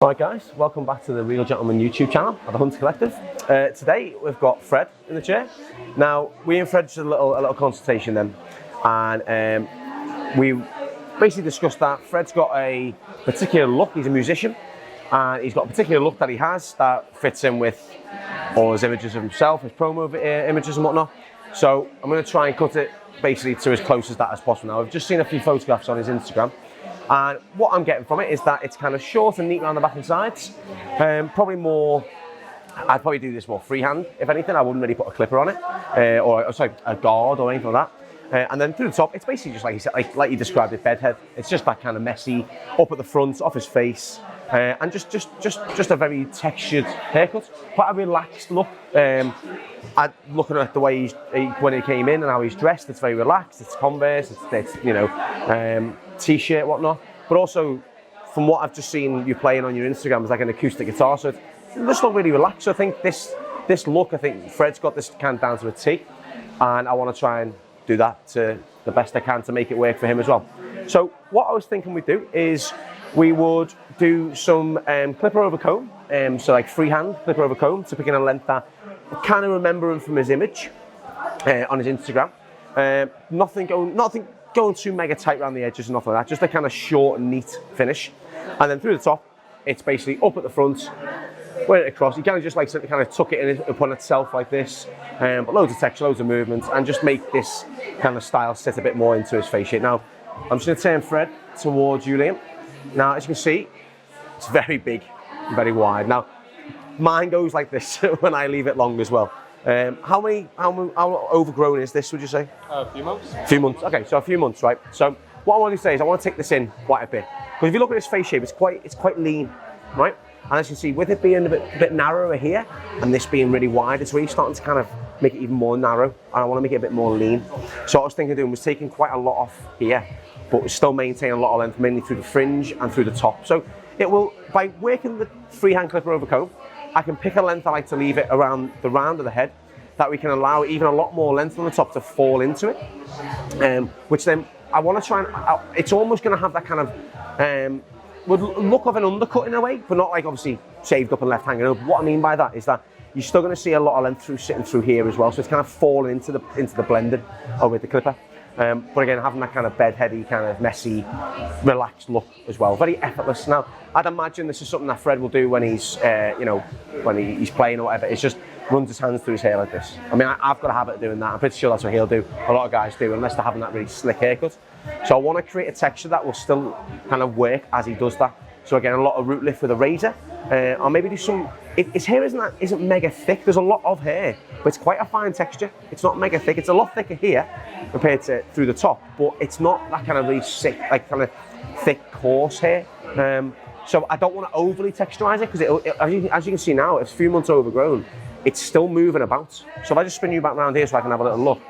Hi guys, welcome back to the Real Gentleman YouTube channel at the Hunter Collective. Today we've got Fred in the chair. Now we and Fred just had a little consultation then, and we basically discussed that Fred's got a particular look. He's a musician and he's got a particular look that he has that fits in with all his images of himself, his promo images and whatnot. So I'm going to try and cut it basically to as close as that as possible. Now I've just seen a few photographs on his Instagram, and what I'm getting from it is that it's kind of short and neat around the back and sides. Probably more, I'd probably do this more freehand, if anything. I wouldn't really put a clipper on it, or sorry, a guard or anything like that. And then through the top, it's basically just like you said, like you described it, bedhead. It's just that kind of messy, up at the front, off his face, and just a very textured haircut. Quite a relaxed look. Looking at the way when he came in and how he's dressed, it's very relaxed. It's Converse, it's you know, t-shirt, whatnot. But also, from what I've just seen you playing on your Instagram, it's like an acoustic guitar, so it just look really relaxed. So I think this look, I think Fred's got this kind of down to a T, and I want to try and do that to the best I can to make it work for him as well. So what I was thinking we'd do is we would do some clipper over comb, so like freehand clipper over comb to pick in a length that I kind of remember him from his image on his Instagram. Nothing going too mega tight around the edges and nothing like that, just a kind of short and neat finish. And then through the top, it's basically up at the front, wear it across. You kind of just like to kind of tuck it in upon itself like this, but loads of texture, loads of movement, and just make this kind of style sit a bit more into his face shape. Now, I'm just going to turn Fred towards you, Liam. Now, as you can see, it's very big, very wide. Now, mine goes like this when I leave it long as well. How overgrown is this, would you say? A few months. A few months, okay, so a few months, right? So what I want to say is I want to take this in quite a bit. Because if you look at his face shape, it's quite lean, right? And as you can see, with it being a bit narrower here, and this being really wide, it's really starting to kind of make it even more narrow, and I want to make it a bit more lean. So what I was thinking of doing was taking quite a lot off here, but still maintain a lot of length, mainly through the fringe and through the top. So it will, by working the freehand clipper over comb, I can pick a length I like to leave it around the round of the head, that we can allow even a lot more length on the top to fall into it, which then I want to try and, it's almost going to have that kind of, would look of an undercut in a way, but not like obviously shaved up and left hanging over. What I mean by that is that you're still going to see a lot of length sitting through here as well, so it's kind of falling into the blended with the clipper. But again, having that kind of bedheady, kind of messy, relaxed look as well, very effortless. Now, I'd imagine this is something that Fred will do when he's, you know, when he's playing or whatever. It's just runs his hands through his hair like this. I mean, I've got a habit of doing that. I'm pretty sure that's what he'll do. A lot of guys do, unless they're having that really slick haircut. So I want to create a texture that will still kind of work as he does that. So again, a lot of root lift with a razor, or maybe do some. His hair isn't mega thick. There's a lot of hair, but it's quite a fine texture. It's not mega thick. It's a lot thicker here compared to through the top, but it's not that kind of really sick, like kind of thick, coarse hair. So I don't want to overly texturize it, because as you can see now, it's a few months overgrown. It's still moving about. So if I just spin you back around here so I can have a little look,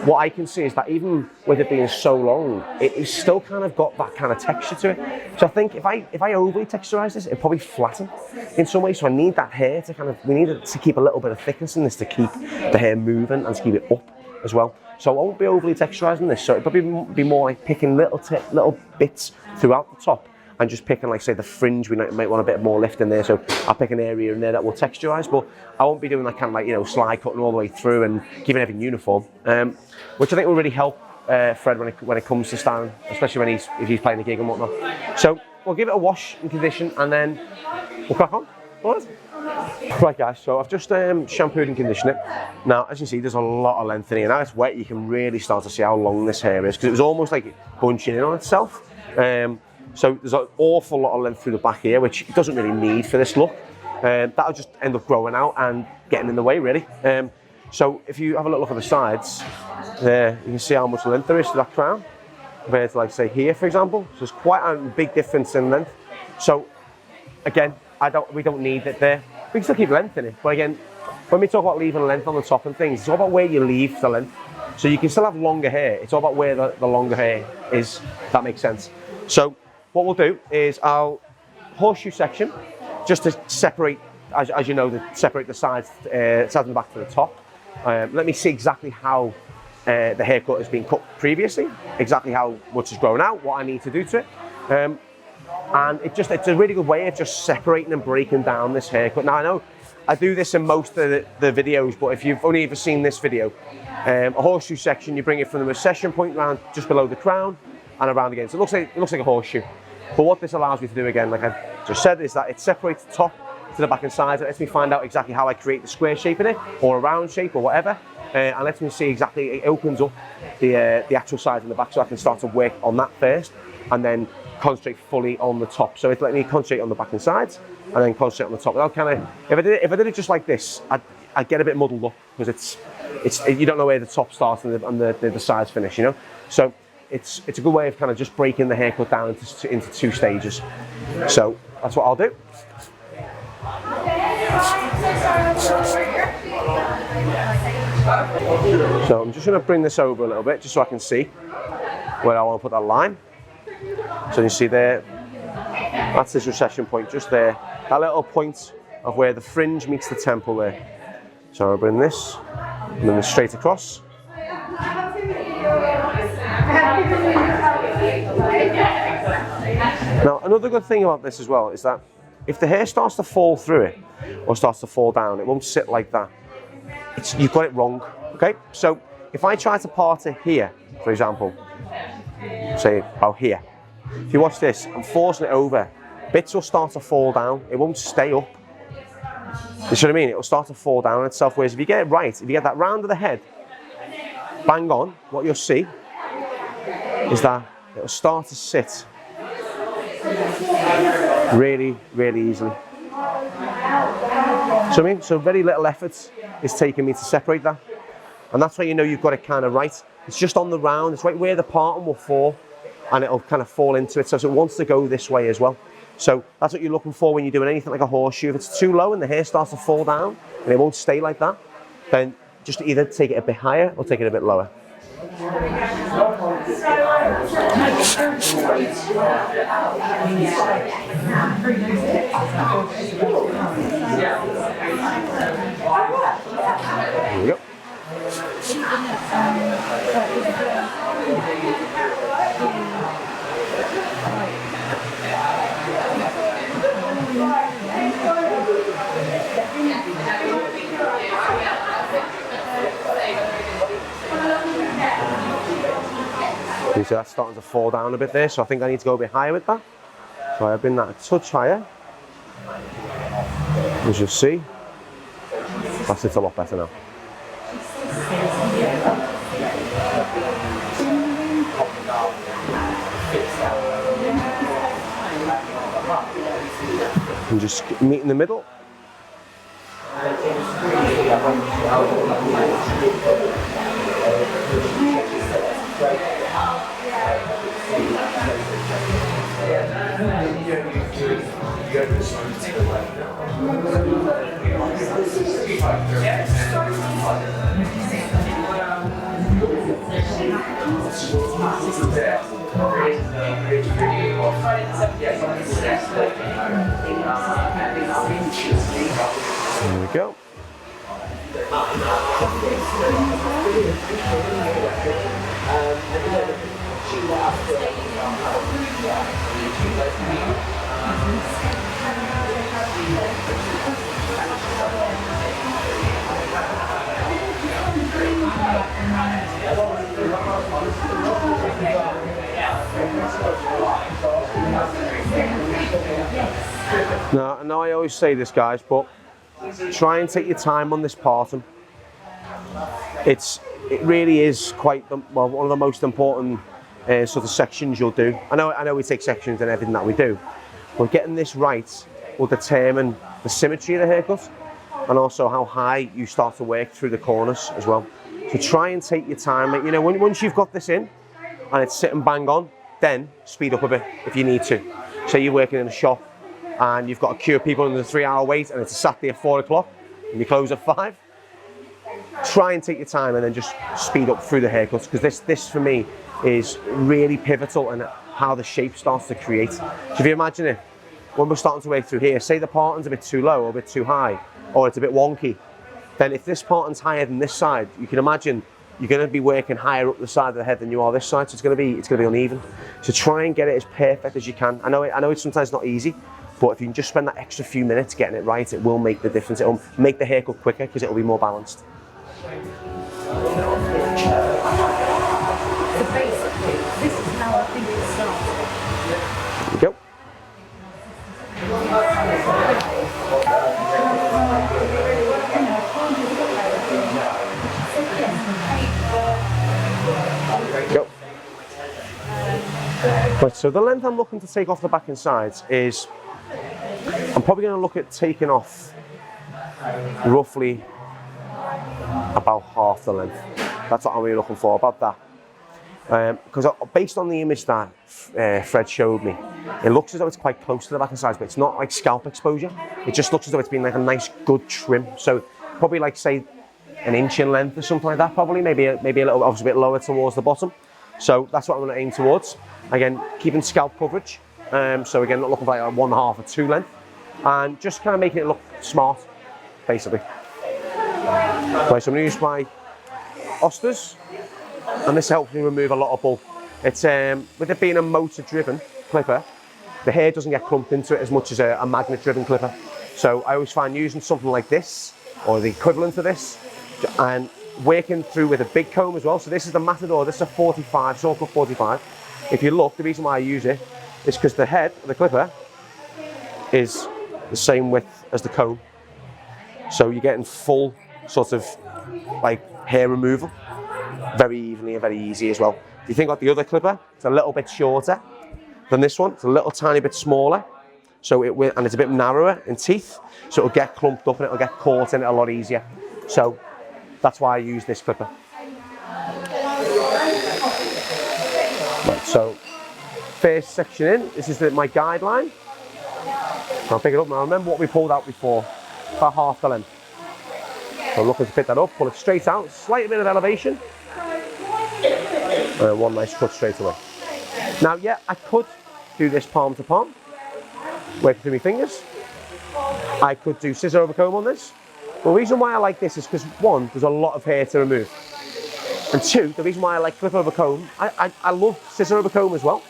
what I can see is that even with it being so long, it's still kind of got that kind of texture to it. So I think if I overly texturize this, it'd probably flatten in some way. So I need that hair to kind of, we need it to keep a little bit of thickness in this to keep the hair moving and to keep it up as well. So I won't be overly texturizing this. So it'd probably be more like picking little bits throughout the top, and just picking, like say, the fringe, we might want a bit more lift in there, so I'll pick an area in there that will texturize, but I won't be doing that kind of like, you know, slide cutting all the way through and keeping everything uniform, which I think will really help Fred when it comes to styling, especially when if he's playing a gig and whatnot. So we'll give it a wash and condition, and then we'll crack on. All right guys, so I've just shampooed and conditioned it. Now, as you can see, there's a lot of length in here. Now it's wet, you can really start to see how long this hair is, because it was almost like bunching in on itself. So there's an awful lot of length through the back here, which it doesn't really need for this look. That'll just end up growing out and getting in the way, really. So if you have a look at the sides, there you can see how much length there is to that crown, compared to, like, say, here, for example. So there's quite a big difference in length. So again, we don't need it there. We can still keep length in it, but again, when we talk about leaving length on the top and things, it's all about where you leave the length. So you can still have longer hair. It's all about where the longer hair is, if that makes sense. So what we'll do is I'll horseshoe section, just to separate, as you know, separate the sides and the back to the top. Let me see exactly how the haircut has been cut previously, exactly how much has grown out, what I need to do to it. And it's a really good way of just separating and breaking down this haircut. Now I know I do this in most of the videos, but if you've only ever seen this video, a horseshoe section, you bring it from the recession point round just below the crown and around again. So it looks like a horseshoe. But what this allows me to do again, like I just said, is that it separates the top to the back and sides. It lets me find out exactly how I create the square shape in it, or a round shape, or whatever. And lets me see exactly, it opens up the actual sides in the back, so I can start to work on that first, and then concentrate fully on the top. So it's letting me concentrate on the back and sides, and then concentrate on the top. Without kind of, if I did it just like this, I'd get a bit muddled up, because you don't know where the top starts and the sides finish, you know. So it's a good way of kind of just breaking the haircut down into 2 stages. So that's what I'll do. So I'm just going to bring this over a little bit, just so I can see where I want to put that line. So you see there, that's this recession point just there. That little point of where the fringe meets the temple there. So I'll bring this, and then straight across. Now another good thing about this as well is that if the hair starts to fall through it, or starts to fall down, it won't sit like that. You've got it wrong, okay? So if I try to part it here, for example, say about here, if you watch this, I'm forcing it over, bits will start to fall down, it won't stay up. You see what I mean? It will start to fall down on itself, whereas if you get it right, if you get that round of the head, bang on, what you'll see is that it will start to sit really, really easily. So I mean, so very little effort is taking me to separate that. And that's why you know you've got it kind of right. It's just on the round, it's right where the parting will fall, and it'll kind of fall into it. So it wants to go this way as well. So that's what you're looking for when you're doing anything like a horseshoe. If it's too low and the hair starts to fall down and it won't stay like that, then just either take it a bit higher or take it a bit lower. There we go. You see that's starting to fall down a bit there, so I think I need to go a bit higher with that. So I bring that a touch higher. As you'll see, that sits a lot better now. And just meet in the middle. There we go. Now, I know I always say this, guys, but try and take your time on this parting. It really is quite one of the most important sort of sections you'll do. I know we take sections in everything that we do, but getting this right will determine the symmetry of the haircut and also how high you start to work through the corners as well. So try and take your time. You know, once you've got this in and it's sitting bang on, then speed up a bit if you need to. Say you're working in a shop and you've got to queue people in the 3-hour wait and it's a Saturday at 4 o'clock and you close at 5. Try and take your time and then just speed up through the haircuts, because this for me is really pivotal in how the shape starts to create. So if you imagine it, when we're starting to work through here, say the parting's a bit too low or a bit too high, or it's a bit wonky, then if this parting's higher than this side, you can imagine you're going to be working higher up the side of the head than you are this side, so it's going to be uneven. So try and get it as perfect as you can. I know it's sometimes not easy, but if you can just spend that extra few minutes getting it right, it will make the difference. It will make the haircut quicker because it will be more balanced. So basically, this is how I think it starts. There you go. Go. Right, so the length I'm looking to take off the back and sides is, I'm probably going to look at taking off roughly about half the length. That's what I'm really looking for, about that. Because based on the image that Fred showed me, it looks as though it's quite close to the back and sides, but it's not like scalp exposure. It just looks as though it's been like a nice good trim. So probably like say an inch in length or something like that, probably, maybe a little, obviously a bit lower towards the bottom. So that's what I'm going to aim towards. Again, keeping scalp coverage. So again, not looking for like 1/2 or 2 length, and just kind of making it look smart, basically. Right, so I'm going to use my Osters, and this helps me remove a lot of bulk. It's with it being a motor-driven clipper, the hair doesn't get clumped into it as much as a magnet-driven clipper. So I always find using something like this, or the equivalent of this, and working through with a big comb as well. So this is the Matador, this is a 45, Sorcle 45. If you look, the reason why I use it is because the head of the clipper is the same width as the comb. So you're getting full sort of like hair removal very evenly and very easy as well. If you think about the other clipper, it's a little bit shorter than this one. It's a little tiny bit smaller. So it will, and it's a bit narrower in teeth. So it'll get clumped up and it'll get caught in it a lot easier. So that's why I use this clipper. Right, so first section in, this is my guideline. I'll pick it up now. Remember what we pulled out before, about half the length. So I'm looking to pick that up, pull it straight out, slight bit of elevation. And one nice cut straight away. Now, yeah, I could do this palm to palm, working through my fingers. I could do scissor over comb on this. The reason why I like this is because, one, there's a lot of hair to remove. And two, the reason why I like clip over comb, I love scissor over comb as well.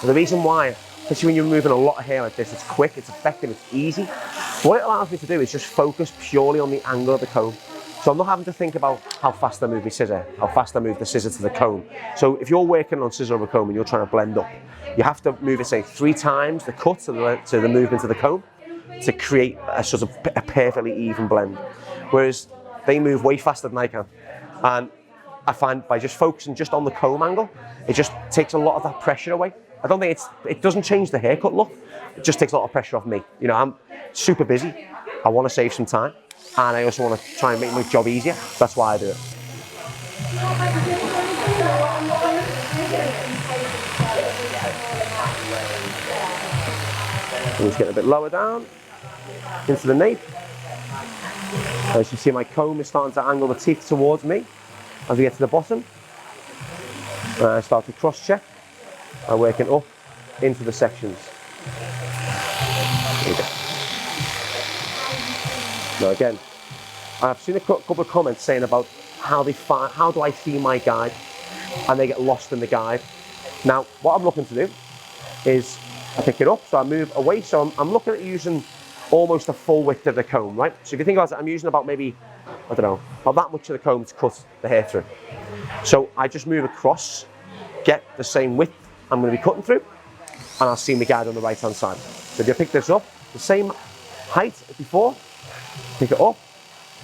And the reason why, especially when you're removing a lot of hair like this, it's quick, it's effective, it's easy. What it allows me to do is just focus purely on the angle of the comb. So I'm not having to think about how fast I move my scissor, how fast I move the scissor to the comb. So if you're working on scissor over comb and you're trying to blend up, you have to move it, say, 3 times the cut to the movement of the comb to create a sort of a perfectly even blend. Whereas they move way faster than I can. And I find by just focusing just on the comb angle, it just takes a lot of that pressure away. I don't think it doesn't change the haircut look, it just takes a lot of pressure off me. You know, I'm super busy, I want to save some time, and I also want to try and make my job easier. That's why I do it. I'm just getting a bit lower down into the nape. As you see, my comb is starting to angle the teeth towards me as we get to the bottom. I start to cross check and working up into the sections. There you go. Now again, I've seen a couple of comments saying about how do I see my guide, and they get lost in the guide. Now, what I'm looking to do is I pick it up, so I move away. So I'm looking at using almost the full width of the comb, right? So if you think about it, I'm using about maybe, I don't know, about that much of the comb to cut the hair through. So I just move across, get the same width I'm going to be cutting through, and I'll see my guide on the right hand side. So if you pick this up, the same height as before, pick it up,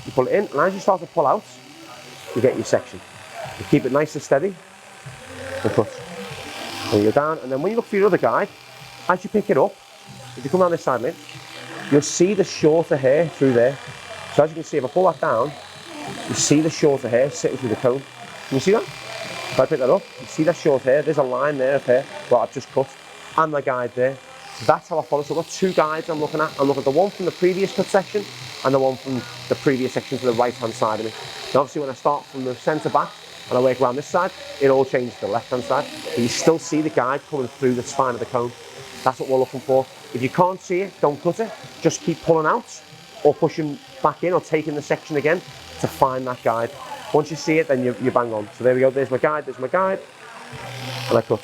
you pull it in, and as you start to pull out, you get your section. You keep it nice and steady, and cut. And you go down, and then when you look for your other guide, as you pick it up, if you come down this side, mate, you'll see the shorter hair through there. So as you can see, if I pull that down, you see the shorter hair sitting through the comb. Can you see that? If I pick that up, you see that short hair, there's a line there of hair that I've just cut, and the guide there. That's how I follow. So I've got 2 guides I'm looking at. I'm looking at the one from the previous cut section, and the one from the previous section to the right hand side of me. Now obviously when I start from the centre back, and I work around this side, it all changes to the left hand side, but you still see the guide coming through the spine of the comb. That's what we're looking for. If you can't see it, don't cut it. Just keep pulling out, or pushing back in, or taking the section again to find that guide. Once you see it, then you bang on. So there we go, there's my guide, and I cut.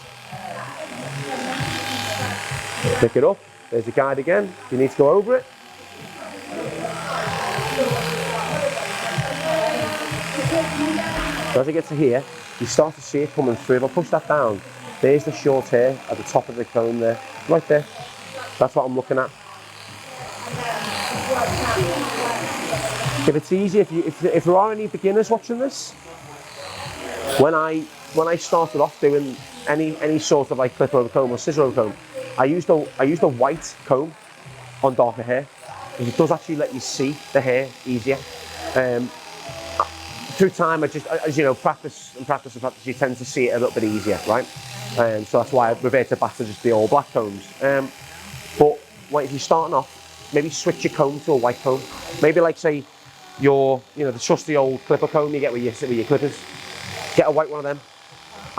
Pick it up, there's the guide again, you need to go over it. So as it gets to here, you start to see it coming through. If I push that down, there's the short hair at the top of the comb there, right there. That's what I'm looking at. If it's easy, if there are any beginners watching this, when I started off doing any sort of like clip over comb or scissor over comb, I used a white comb on darker hair, because it does actually let you see the hair easier. Through time, as you know, practice, you tend to see it a little bit easier, right? So that's why I reverted back to just the all black combs. But if you're starting off, maybe switch your comb to a white comb. Maybe like say the trusty old clipper comb you get with your clippers. Get a white one of them,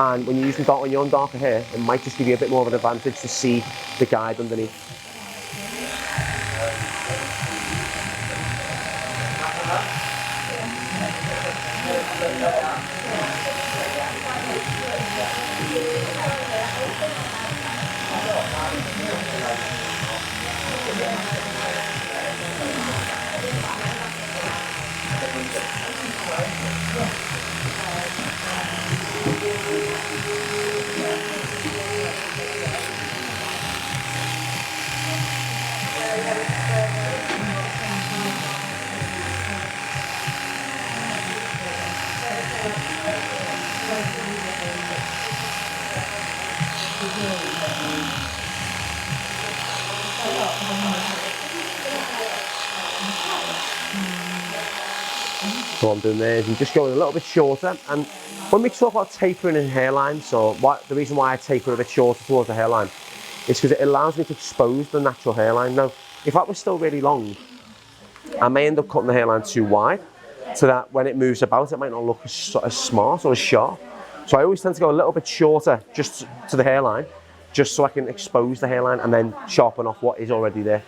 and when you're using on your own darker hair, it might just give you a bit more of an advantage to see the guide underneath. So what I'm doing there is I'm just going a little bit shorter, and when we talk about tapering in hairline, so the reason why I taper a bit shorter towards the hairline is because it allows me to expose the natural hairline. Now, if that was still really long, I may end up cutting the hairline too wide, so that when it moves about, it might not look as smart or as sharp. So I always tend to go a little bit shorter just to the hairline, just so I can expose the hairline and then sharpen off what is already there,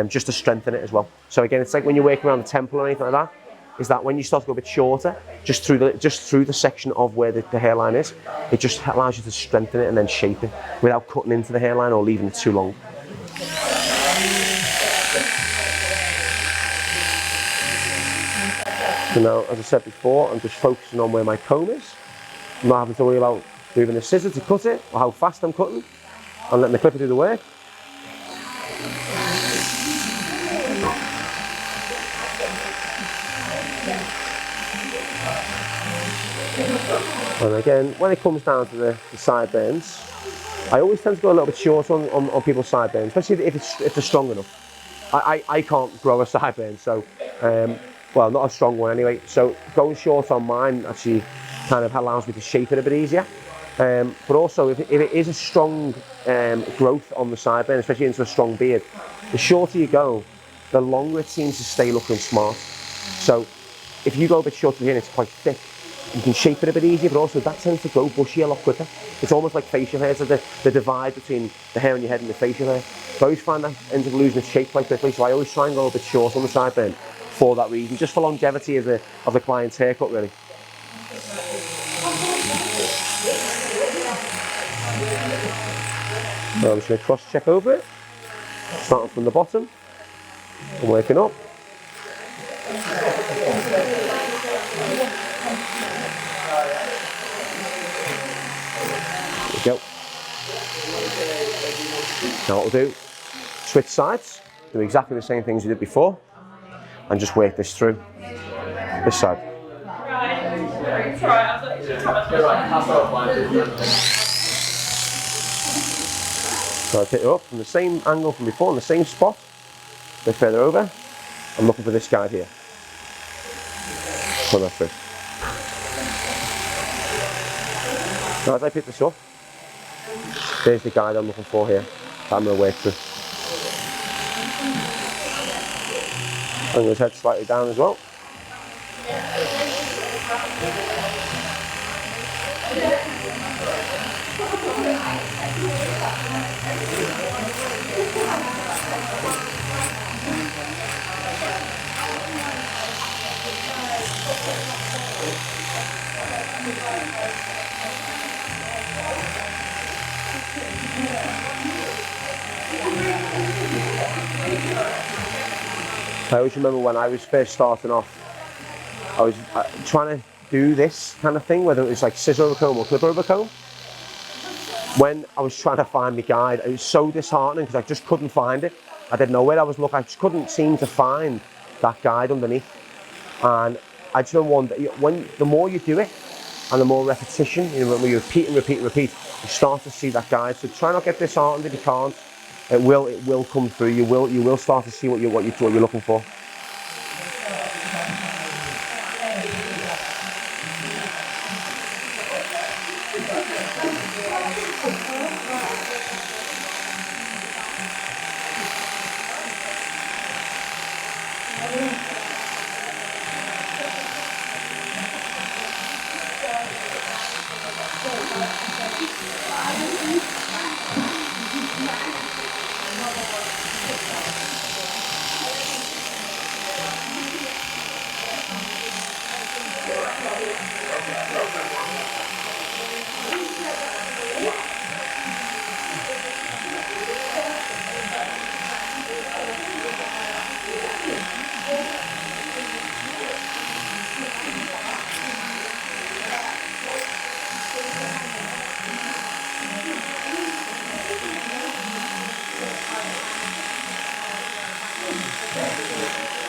just to strengthen it as well. So again, it's like when you're working around the temple or anything like that, is that when you start to go a bit shorter, just through the section of where the hairline is, it just allows you to strengthen it and then shape it without cutting into the hairline or leaving it too long. So now, as I said before, I'm just focusing on where my comb is. I'm not having to worry about moving the scissors to cut it or how fast I'm cutting. I'm letting the clipper do the work. And again, when it comes down to the sideburns, I always tend to go a little bit short on people's sideburns, especially if they're strong enough. I can't grow a sideburn, so, well, not a strong one anyway, so going short on mine actually kind of allows me to shape it a bit easier. But also, if it is a strong growth on the sideburn, especially into a strong beard, the shorter you go, the longer it seems to stay looking smart. So if you go a bit shorter here and it's quite thick, you can shape it a bit easier, but also that tends to go bushy a lot quicker. It's almost like facial hair, so the divide between the hair on your head and the facial hair. So I always find that ends up losing its shape quite quickly, so I always try and go a bit short on the sideburn for that reason, just for longevity of the client's haircut, really. So I'm just going to cross check over it, starting from the bottom and working up. There we go. Now what we'll do, switch sides, do exactly the same things we did before, and just work this through this side. So I pick it up from the same angle from before, in the same spot, a bit further over. I'm looking for this guide here. Pull that through. Now as I pick this up, there's the guide I'm looking for here, that I'm going to work through. I'm going to head slightly down as well. I always remember when I was first starting off, I was trying to do this kind of thing, whether it was like scissor over comb or clip over comb. When I was trying to find my guide, it was so disheartening because I just couldn't find it. I didn't know where I was looking. I just couldn't seem to find that guide underneath. And I just wonder, when the more you do it and the more repetition, you know, when you repeat and repeat and repeat, you start to see that guide. So try not to get disheartened if you can't. It will come through. You will start to see what you're looking for.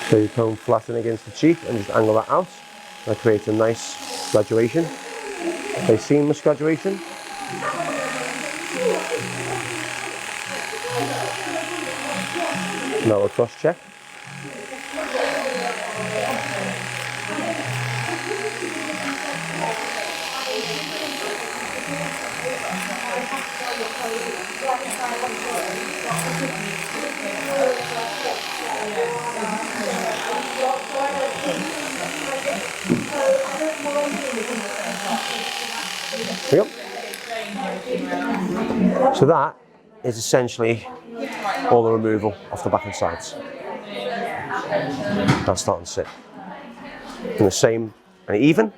So you comb flatten against the cheek and just angle that out. That creates a nice graduation, a seamless graduation. Now we'll cross check. Yep. So that is essentially all the removal off the back and sides. That's starting to sit. And the same and even.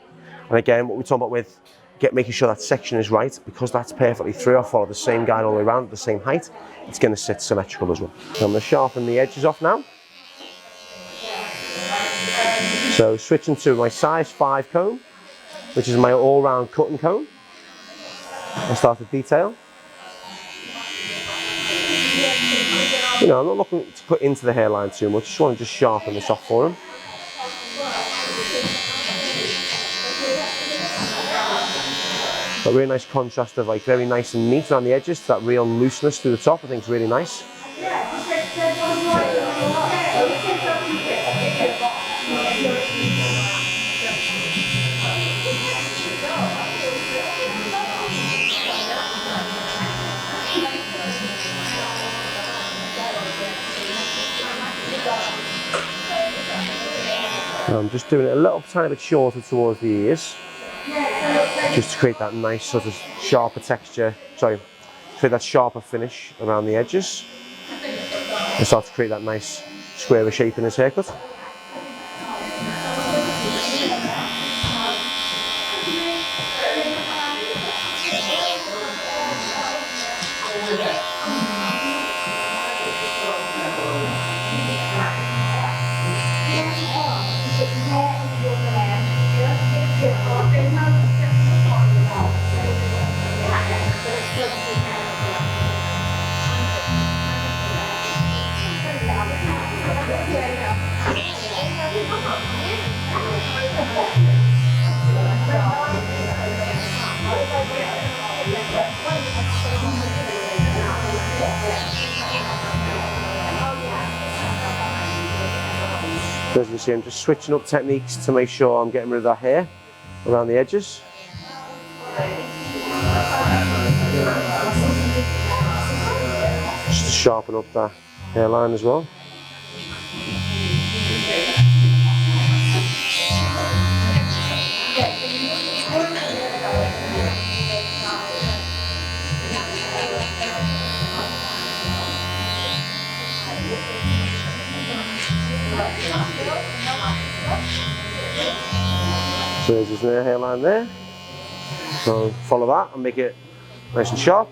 And again, what we're talking about with making sure that section is right, because that's perfectly through. I follow the same guide all the way around at the same height. It's going to sit symmetrical as well. So I'm going to sharpen the edges off now. So switching to my size 5 comb, which is my all-round cutting comb. I start to detail. You know, I'm not looking to put into the hairline too much. Just want to sharpen this off for him. Got a really nice contrast of like very nice and neat around the edges to that real looseness through the top. I think it's really nice. I'm just doing it a little tiny bit shorter towards the ears, just to create that nice sort of sharper texture, create that sharper finish around the edges, and start to create that nice square shape in his haircut. As you can see, I'm just switching up techniques to make sure I'm getting rid of that hair around the edges. Just to sharpen up that hairline as well. So there's his hairline there. So follow that and make it nice and sharp.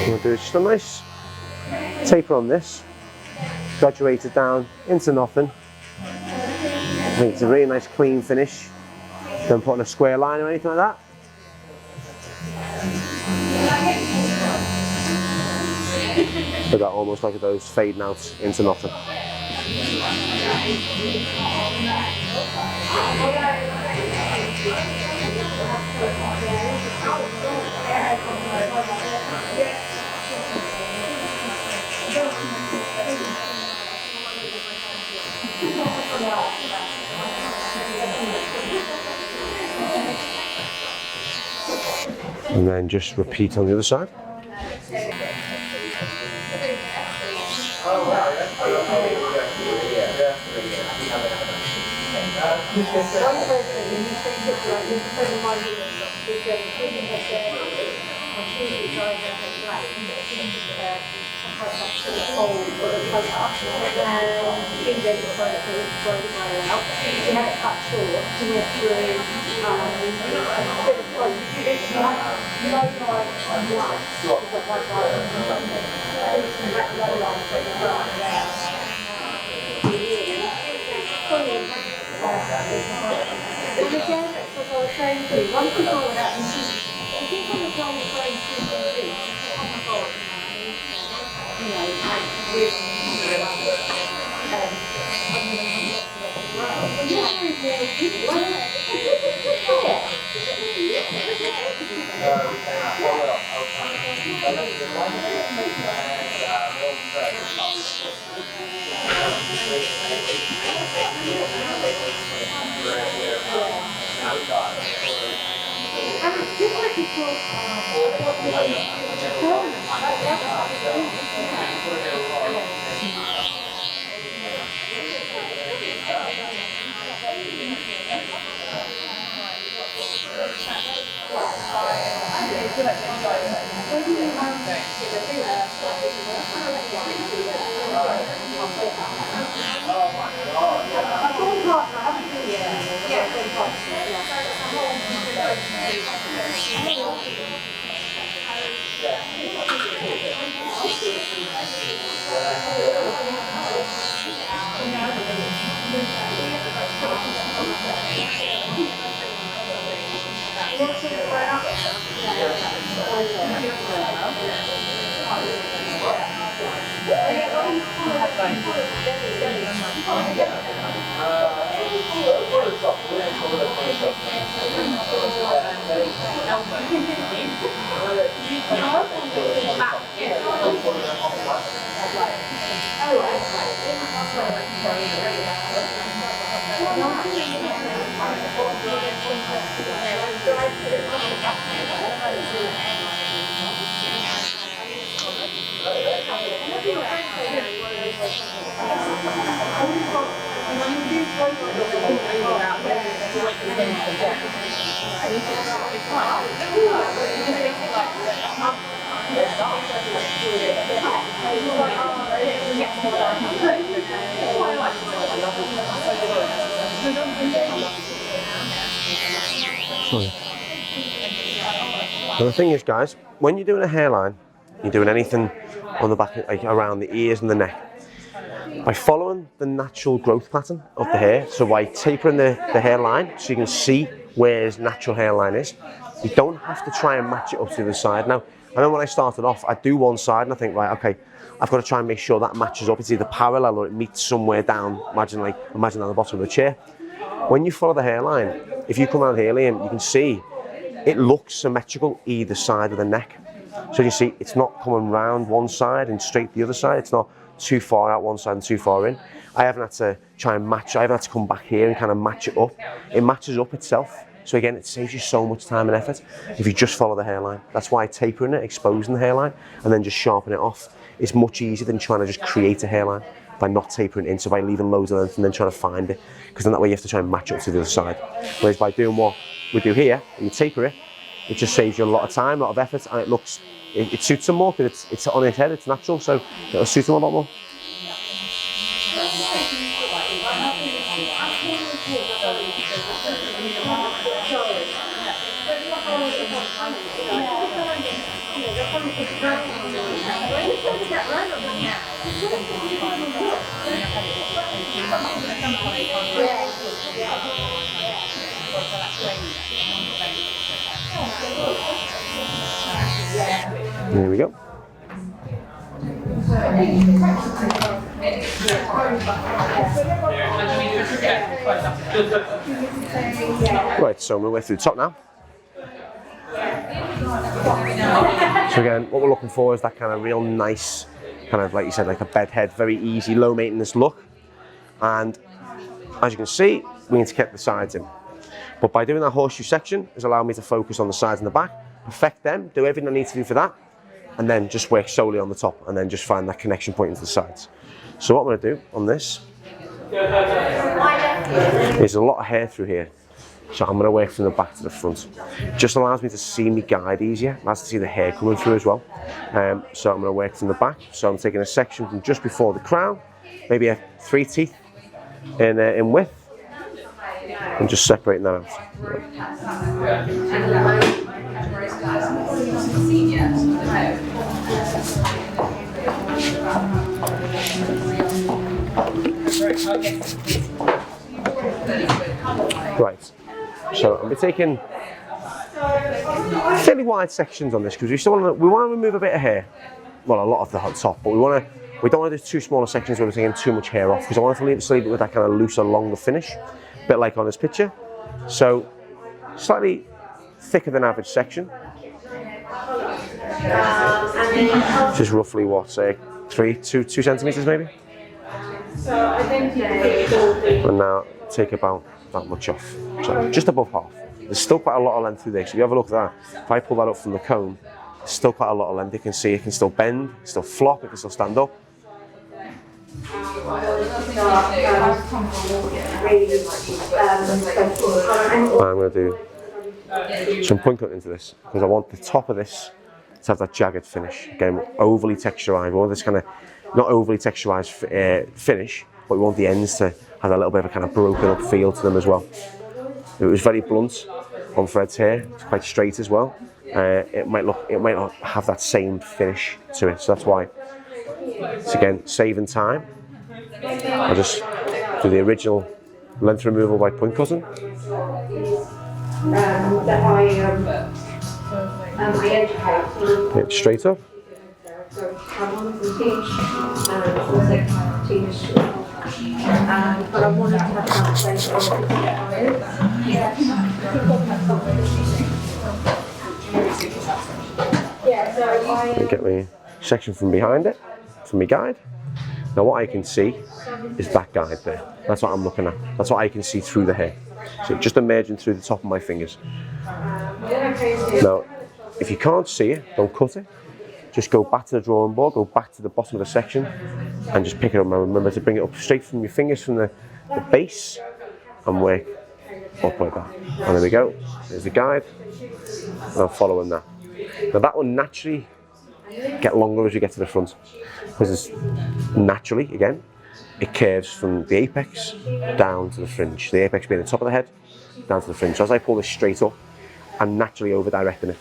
We'll do just a nice taper on this, graduate it down into nothing. Makes a really nice clean finish. Don't put on a square line or anything like that. So that almost like those fading out into nothing. And then just repeat on the other side. Sorry. So the thing is, guys, when you're doing a hairline, you're doing anything on the back, like around the ears and the neck, by following the natural growth pattern of the hair, so by tapering the hairline so you can see where his natural hairline is, you don't have to try and match it up to the other side. Now, I remember when I started off, I'd do one side and I think, right, okay, I've got to try and make sure that matches up. It's either parallel or it meets somewhere down, imagine down the bottom of the chair. When you follow the hairline, if you come out here, Liam, you can see it looks symmetrical either side of the neck. So you see, it's not coming round one side and straight the other side. It's not too far out one side and too far in. I haven't had to try and match, I haven't had to come back here and kind of match it up. It matches up itself. So again, it saves you so much time and effort if you just follow the hairline. That's why tapering it, exposing the hairline, and then just sharpen it off. It's much easier than trying to just create a hairline by not tapering it in, so by leaving loads of length and then trying to find it, because then that way you have to try and match it up to the other side. Whereas by doing what we do here, and you taper it, it just saves you a lot of time, a lot of effort, and it looks, it suits them more because it's on his head, it's natural, so it'll suit him a lot more. There we go. Right, so we're through the top now. So again, what we're looking for is that kind of real nice, kind of like you said, like a bed head, very easy, low maintenance look. And as you can see, we need to keep the sides in. But by doing that horseshoe section, it's allowed me to focus on the sides and the back, perfect them, do everything I need to do for that, and then just work solely on the top, and then just find that connection point into the sides. So what I'm going to do on this, there's a lot of hair through here. So I'm going to work from the back to the front. It just allows me to see me guide easier. I to see the hair coming through as well. So I'm going to work from the back. So I'm taking a section from just before the crown, maybe a 3 teeth in width, and just separating that out. Right. So I'm taking fairly wide sections on this because we want to remove a bit of hair, well, a lot of the top, but we don't want to do too small sections where we're taking too much hair off, because I want to leave it with that kind of looser, longer finish, a bit like on this picture. So slightly thicker than average section, just roughly what, say 2 centimeters maybe. And now take about that much off, so just above half. There's still quite a lot of length through there, so if you have a look at that, if I pull that up from the comb, there's still quite a lot of length. You can see it can still bend, still flop, it can still stand up. I'm going to do some point cut into this, because I want the top of this to have that jagged finish. Again, overly texturized. We want this kind of not overly texturized finish, but we want the ends to have a little bit of a kind of broken up feel to them as well. It was very blunt on Fred's hair. It's quite straight as well. It might not have that same finish to it. So that's why. So again, saving time. I'll just do the original length removal by point cutting. Get straight up. But I wanted to have that place Get my section from behind it, from my guide. Now what I can see is that guide there. That's what I'm looking at. That's what I can see through the hair. So just emerging through the top of my fingers. Now, if you can't see it, don't cut it. Just go back to the drawing board, go back to the bottom of the section, and just pick it up. Now remember to bring it up straight from your fingers from the base, and work up like that. And there we go. There's the guide, and I'm following that. Now that will naturally get longer as you get to the front, because it's naturally, again, it curves from the apex down to the fringe. The apex being the top of the head, down to the fringe. So as I pull this straight up, I'm naturally over-directing it.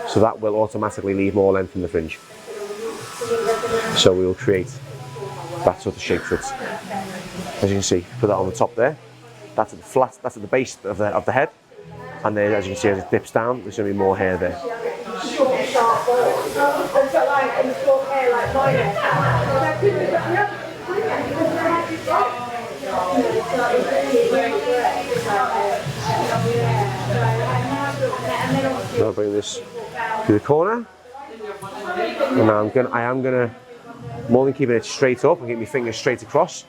So that will automatically leave more length in the fringe. So we will create that sort of shape for it. As you can see, put that on the top there. That's at the flat, that's at the base of the head. And then as you can see, as it dips down, there's going to be more hair there. I'll bring this to the corner. And now I am gonna, more than keeping it straight up and keeping my fingers straight across,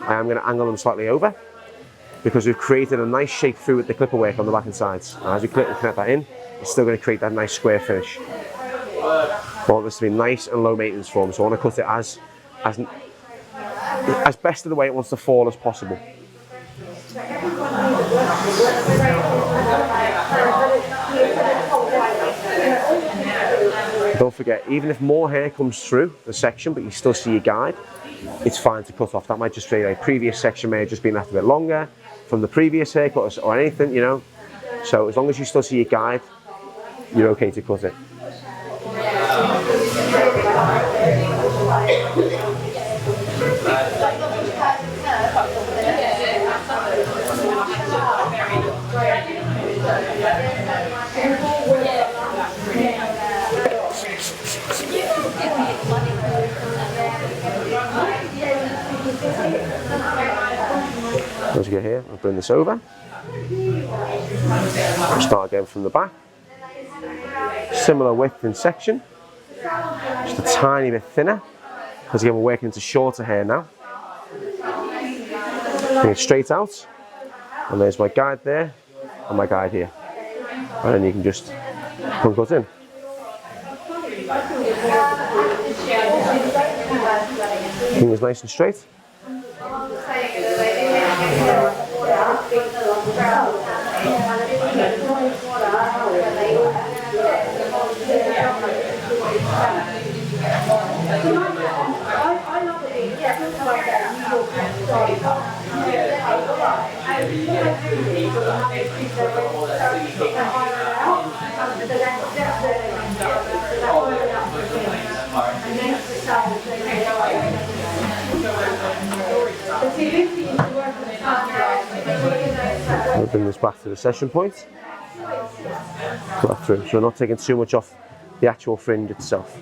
I am gonna angle them slightly over, because we've created a nice shape through with the clipper work on the back and sides. And as we connect that in, it's still gonna create that nice square finish. I want this to be nice and low maintenance form, so I want to cut it as best of the way it wants to fall as possible. Don't forget, even if more hair comes through the section but you still see your guide, it's fine to cut off. That might just be a previous section may have just been left a bit longer from the previous haircut or anything, you know. So as long as you still see your guide, you're okay to cut it. Once you get here, I'll bring this over. Start again from the back. Similar width in section, just a tiny bit thinner, because again we're working into shorter hair now. Bring it straight out, and there's my guide there, and my guide here. And then you can just come cut in. Fingers nice and straight. We'll bring this back to the recession point. Go back through, so we're not taking too much off the actual fringe itself.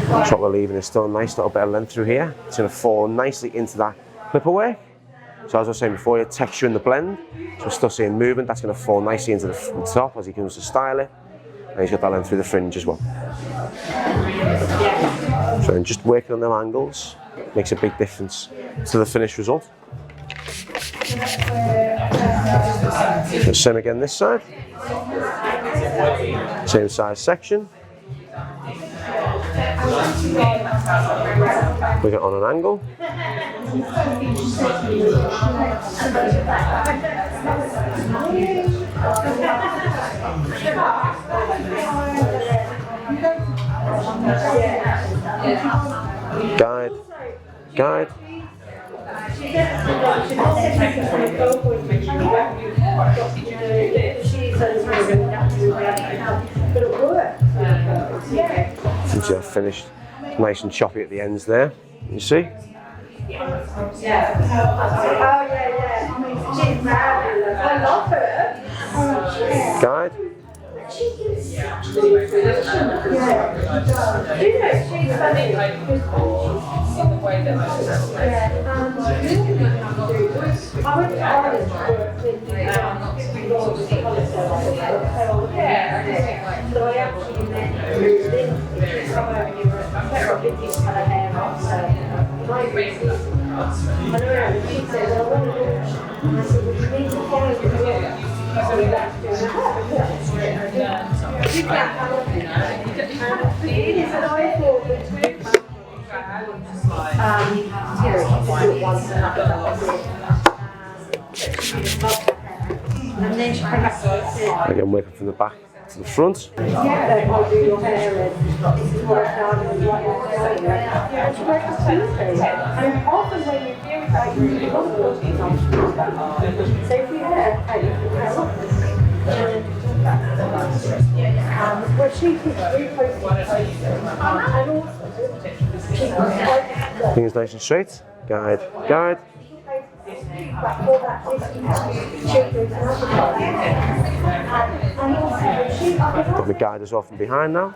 That's what we're leaving is still a nice little bit of length through here. It's going to fall nicely into that clipper work. So as I was saying before, your texture in the blend, so we're still seeing movement. That's going to fall nicely into the top as he comes to style it. And he's got that length through the fringe as well. So just working on them angles makes a big difference to the finished result. So same again this side. Same size section. Put it on an angle. Guide, guide. Since you're finished, nice and choppy at the ends there, you see? Guide. Again, working from the back to the front. Things nice and straight. Guide, guide. Got my guide as well from behind now.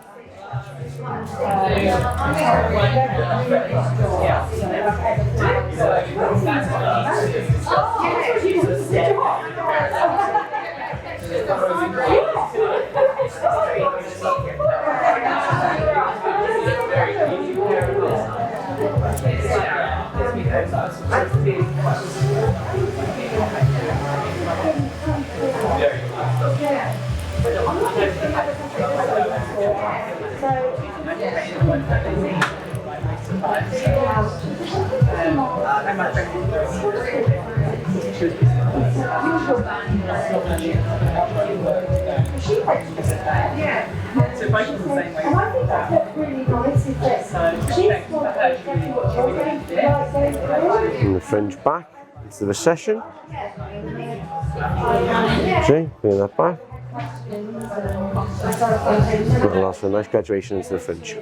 And the fringe back, it's the recession. See, bring that back. Got a last one, nice graduation into the fringe.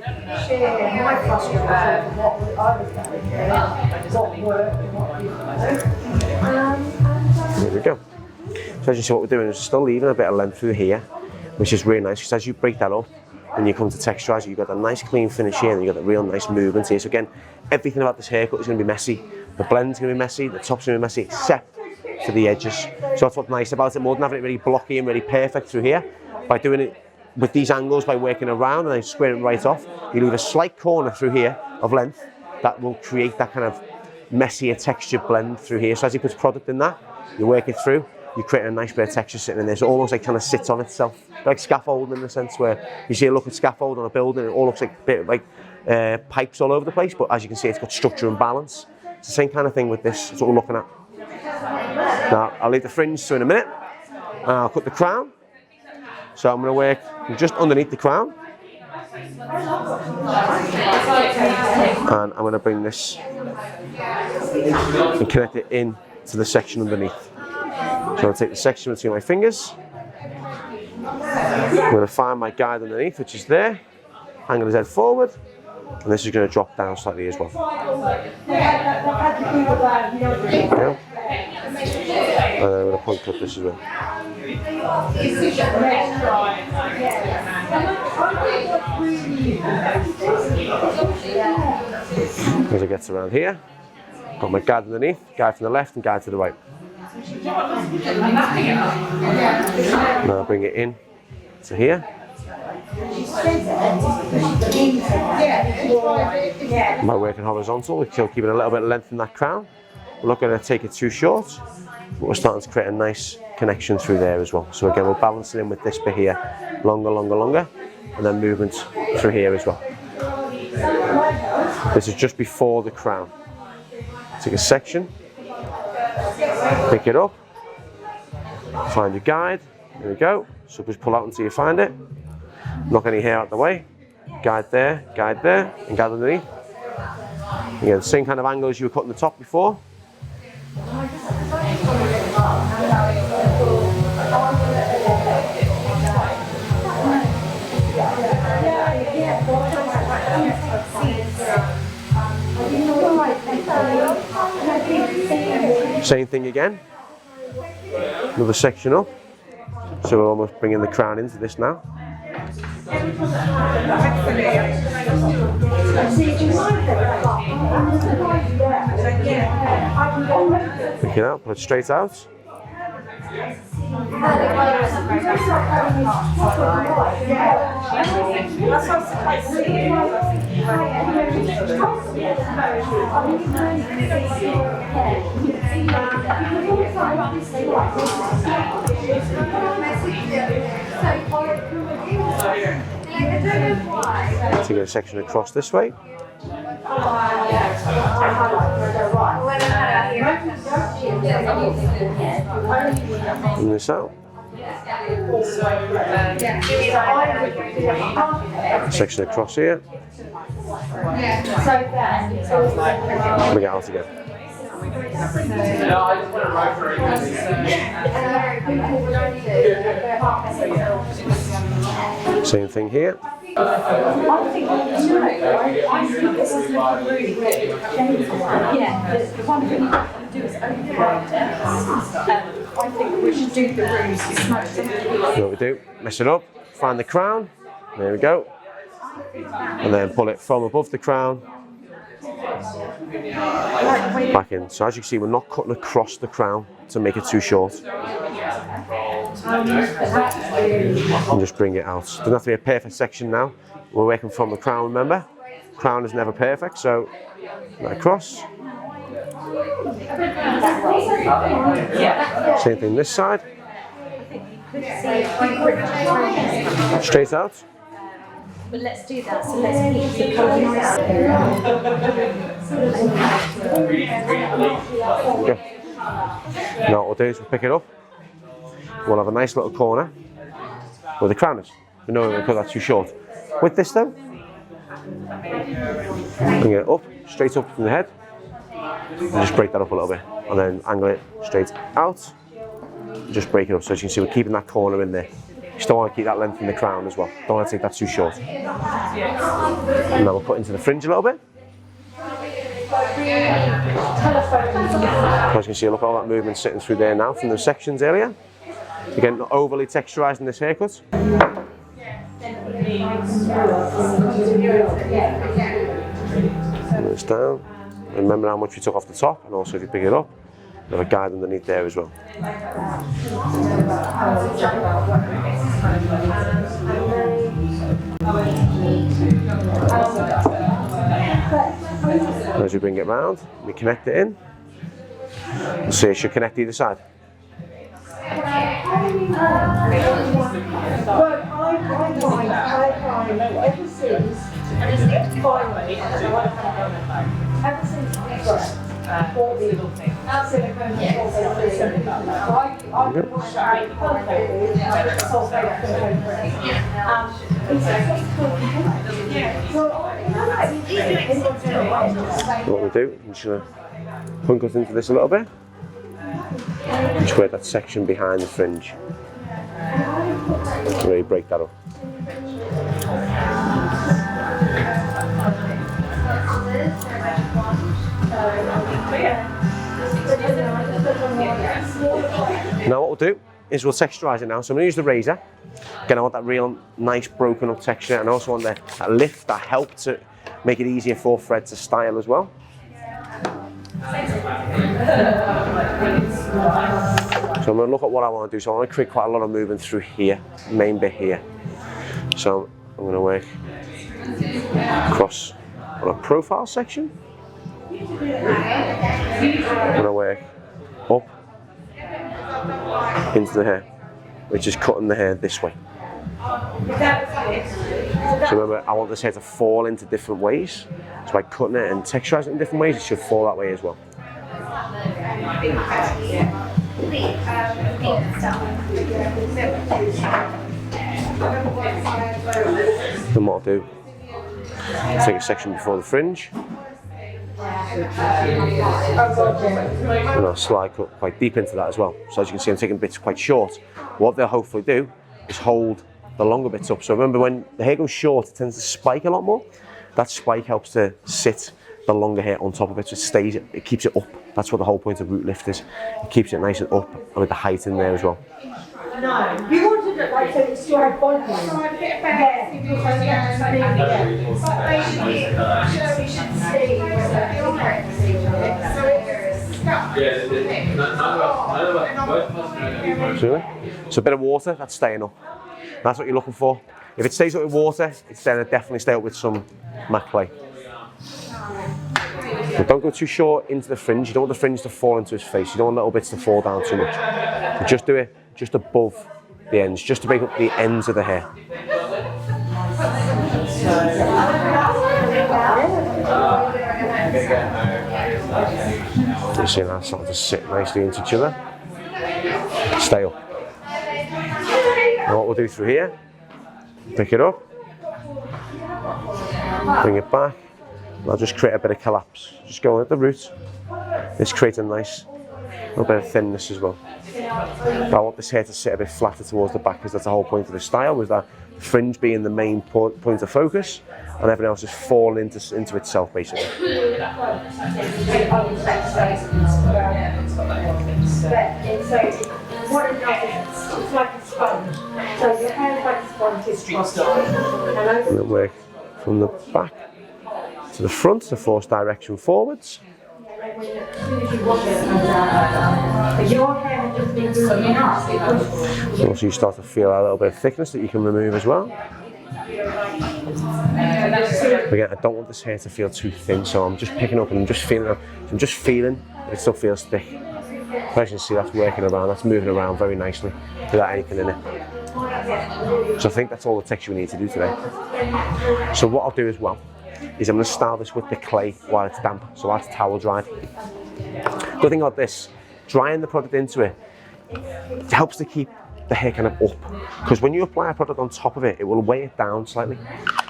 There we go. So as you see, what we're doing is still leaving a bit of length through here, which is really nice, because as you break that up, when you come to texturize it, you've got a nice clean finish here, and you've got a real nice movement here. So again, everything about this haircut is going to be messy. The blend's going to be messy, the top's going to be messy, except for the edges. So that's what's nice about it, more than having it really blocky and really perfect through here. By doing it with these angles, by working around and then squaring it right off, you leave a slight corner through here of length that will create that kind of messier textured blend through here. So as he puts product in that, you work it through, you create a nice bit of texture sitting in there. So it almost like kind of sits on itself, like scaffolding in the sense where you see a look at scaffold on a building, it all looks like a bit like pipes all over the place, but as you can see, it's got structure and balance. It's the same kind of thing with this. That's what we're looking at. Now I'll leave the fringe to in a minute, and I'll cut the crown. So I'm going to work just underneath the crown, and I'm going to bring this and connect it in to the section underneath. So I'll take the section between my fingers. I'm going to find my guide underneath, which is there, angle his head forward, and this is going to drop down slightly as well. There we go. And then I'm going to point cut this as well. As it gets around here, got my guide underneath, guide from the left and guide to the right. Now I'll bring it in to here. By working horizontal, we're still keeping a little bit of length in that crown. We're not going to take it too short, but we're starting to create a nice connection through there as well. So again, we're balancing in with this bit here, longer, longer, longer, and then movement through here as well. This is just before the crown. Take a section, pick it up, find your guide, there we go. So just pull out until you find it. Knock any hair out the way, guide there, and guide underneath. Again, the same kind of angle as you were cutting the top before. Same thing again. Another section up. So we're almost bringing the crown into this now. Pick it out, put it straight out. Take a section across this way. Bring this out. Section across here. Bring it out again. Same thing here. I think this is looking really good. Yeah, the one thing you can do is override it. I think we should do the rooms. So what we do, mess it up, find the crown, there we go, and then pull it from above the crown back in. So as you can see, we're not cutting across the crown to make it too short. And just bring it out. Doesn't have to be a perfect section now. We're working from the crown, remember? crown is never perfect, so across. Same thing this side. Straight out. But let's do that, so let's keep the colour nice. Okay. Now what we'll do is we'll pick it up. We'll have a nice little corner where the crown is. We know we'll cut that too short. With this though, bring it up, straight up from the head. And just break that up a little bit. And then angle it straight out. Just break it up so as you can see we're keeping that corner in there. You still want to keep that length in the crown as well. Don't want to take that too short. And now we'll put into the fringe a little bit. As you can see, look at all that movement sitting through there now from the sections earlier. Again, not overly texturising this haircut. Put this down. Remember how much we took off the top, and also if you pick it up, you have a guide underneath there as well. As we bring it round, we connect it in. We'll see it should connect either side. What we'll do, I'm just going to punk us into this a little bit. Just wear that section behind the fringe. Really break that up. Now what we'll do is we'll texturise it now. So I'm going to use the razor. Again, I want that real nice broken up texture, and I also want that lift, that help to make it easier for Fred to style as well. So I'm going to look at what I want to do. So I want to create quite a lot of movement through here, main bit here. So I'm going to work across on a profile section. I'm going to work up into the hair, which is cutting the hair this way. So remember, I want this hair to fall into different ways. So by cutting it and texturising it in different ways, it should fall that way as well. Then what I'll do, take a section before the fringe. And I'll slide cut quite deep into that as well. So as you can see, I'm taking bits quite short. What they'll hopefully do is hold the longer bits up. So remember, when the hair goes short, it tends to spike a lot more. That spike helps to sit the longer hair on top of it, so it stays, it keeps it up. That's what the whole point of root lift is. It keeps it nice and up, and with the height in there as well. No, you wanted it like so it's still had body. So a bit of water, that's staying up. That's what you're looking for. If it stays up with water, it's then definitely stay up with some matte clay. But don't go too short into the fringe. You don't want the fringe to fall into his face. You don't want little bits to fall down too much. So just do it just above the ends, just to break up the ends of the hair. You see that starting to sit nicely into each other. Stay up. And what we'll do through here, pick it up, bring it back, and I'll just create a bit of collapse. Just go at the root. This creates a nice little bit of thinness as well. But I want this hair to sit a bit flatter towards the back, because that's the whole point of the style, was that fringe being the main point of focus, and everything else just falling into itself basically. What it does is it's like a sponge. So your hair is like a sponge, it's And then work from the back to the front, the force direction forwards. Also you start to feel a little bit of thickness that you can remove as well. Again, I don't want this hair to feel too thin, so I'm just picking up and I'm just feeling it still feels thick. As you can see, that's working around, that's moving around very nicely without anything in it. So I think that's all the texture we need to do today. So what I'll do as well is I'm going to style this with the clay while it's damp, so while it's towel dried. Good thing about this, drying the product into it, it helps to keep the hair kind of up, because when you apply a product on top of it, it will weigh it down slightly.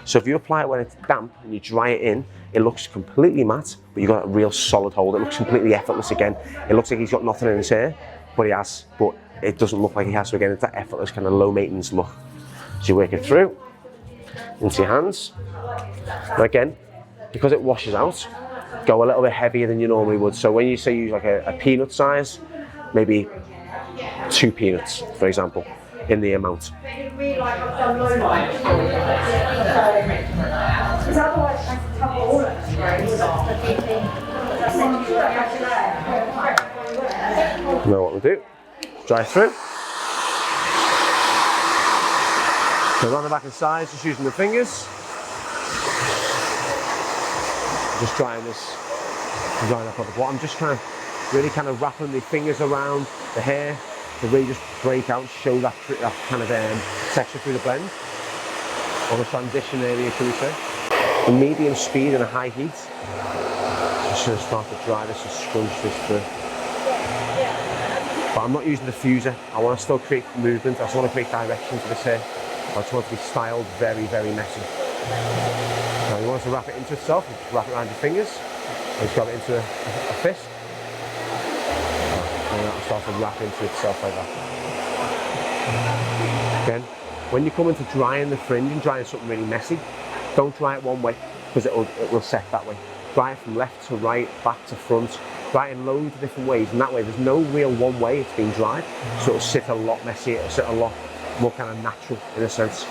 So if you apply it when it's damp and you dry it in, it looks completely matte, but you've got a real solid hold. It looks completely effortless again. It looks like he's got nothing in his hair, but he has, but it doesn't look like he has. So again, it's that effortless kind of low maintenance look. So you work it through into your hands. Now again, because it washes out, go a little bit heavier than you normally would. So when you say use like a peanut size, maybe 2 peanuts, for example, in the amount. Now what we'll do, dry through. So around the back and sides, just using the fingers. Just drying that product. What I'm just trying to really kind of wrapping the fingers around the hair to really just break out, show that kind of texture through the blend. Or the transition area, should we say. The medium speed and a high heat. Just going to start to dry this and scrunch this through. But I'm not using the diffuser. I want to still create movement. I just want to create direction to this hair. I just want it to be styled very, very messy. Now you want to wrap it into itself, you just wrap it around your fingers, and just grab it into a fist. And that'll start to wrap into itself like that. Again, when you come into drying the fringe and drying something really messy, don't dry it one way, because it will set that way. Dry it from left to right, back to front, dry it in loads of different ways, and that way there's no real one way it's being dried, so it'll sit a lot messier, it'll sit a lot more kind of natural in a sense.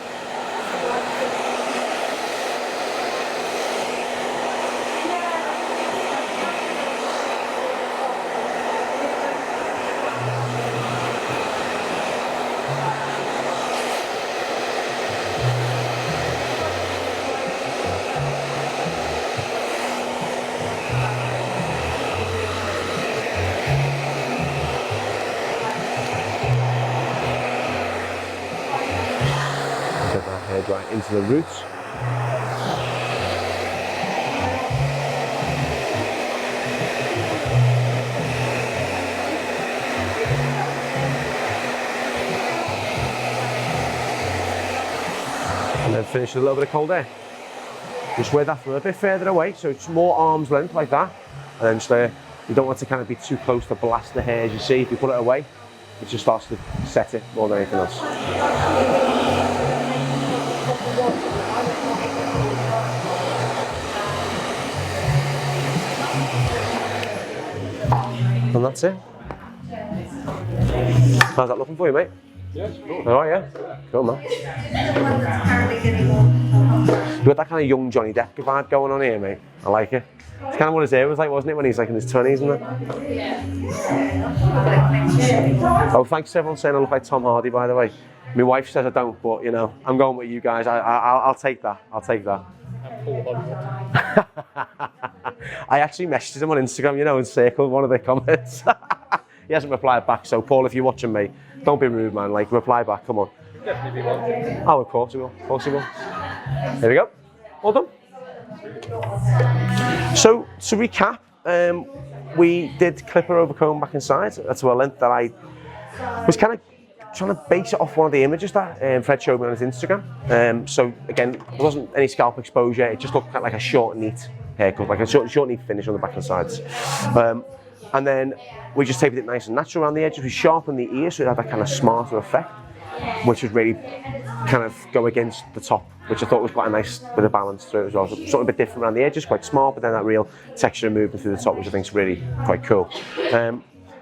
Dry into the roots. And then finish with a little bit of cold air. Just wear that from a bit further away, so it's more arm's length like that. And then just you don't want to kind of be too close to blast the hair. As you see, if you put it away, it just starts to set it more than anything else. And that's it. How's that looking for you, mate? Yes, cool. Oh yeah? Cool, man. You got that kind of young Johnny Depp vibe going on here, mate. I like it. It's kind of what his hair was like, wasn't it, when he's like in his 20s and that? Oh, thanks to everyone saying I look like Tom Hardy, by the way. My wife says I don't, but you know, I'm going with you guys. I'll take that. I'll take that. I actually messaged him on Instagram, you know, and circled one of the comments. He hasn't replied back, so Paul, if you're watching me, don't be rude, man. Like, reply back, come on. Definitely be watching. Oh, of course he will. Of course he will. There we go. All done. So, to recap, we did clip her over comb back inside. That's to a length that I was kind of trying to base it off one of the images that Fred showed me on his Instagram. So again, there wasn't any scalp exposure. It just looked kind of like a short, neat haircut, like a short, neat finish on the back and sides. And then we just tapered it nice and natural around the edges. We sharpened the ear so it had that kind of smarter effect, which would really kind of go against the top, which I thought was quite a nice bit of balance through it as well. So something a bit different around the edges, quite smart, but then that real texture and movement through the top, which I think is really quite cool.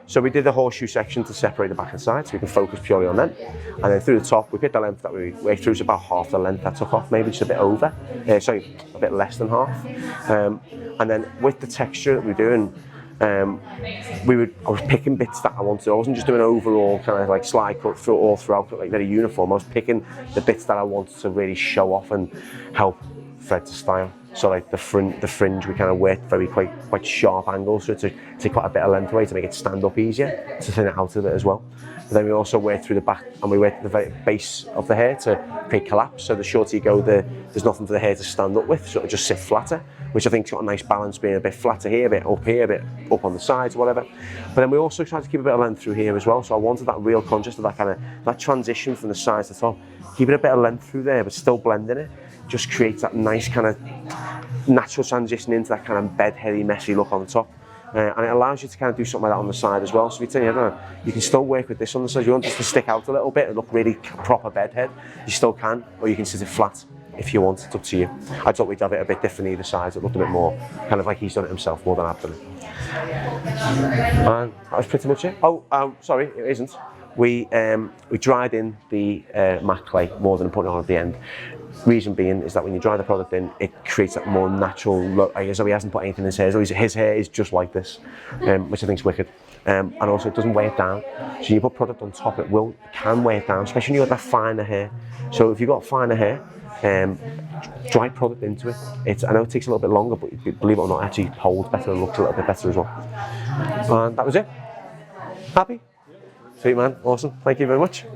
So we did the horseshoe section to separate the back and side, so we can focus purely on them. And then through the top, we picked the length that we went through, so about half the length that took off, maybe just a bit over. Sorry, a bit less than half. And then with the texture that we're doing, I was picking bits that I wanted. I wasn't just doing overall kind of like slide cut through all throughout, like very uniform. I was picking the bits that I wanted to really show off and help thread to style. So like the fringe we kind of work very quite sharp angles, so to take quite a bit of length away to make it stand up easier, to thin it out a bit as well. But then we also work through the back, and we work the very base of the hair to create collapse. So the shorter you go, there's nothing for the hair to stand up with, so it'll just sit flatter, which I think's got a nice balance, being a bit flatter here, a bit up on the sides, whatever. But then we also try to keep a bit of length through here as well. So I wanted that real conscious of that transition from the sides to the top, keeping a bit of length through there, but still blending it. Just creates that nice kind of natural transition into that kind of bed hairy, messy look on the top. And it allows you to kind of do something like that on the side as well. So if you turn your head around, you can still work with this on the side. If you want this to stick out a little bit and look really proper bed head, you still can, or you can sit it flat if you want. It's up to you. I thought we'd have it a bit different either side. It looked a bit more kind of like he's done it himself more than I've done it. And that was pretty much it. Oh, sorry, it isn't. We dried in the matte clay more than putting it on at the end. Reason being is that when you dry the product in, it creates that more natural look. I guess he hasn't put anything in his hair, so his hair is just like this, which I think is wicked. And also it doesn't weigh it down. So you put product on top, it can weigh it down, especially when you've got that finer hair. So if you've got finer hair, dry product into it. I know it takes a little bit longer, but believe it or not, it actually holds better and looks a little bit better as well. And that was it. Happy? Sweet man, awesome. Thank you very much.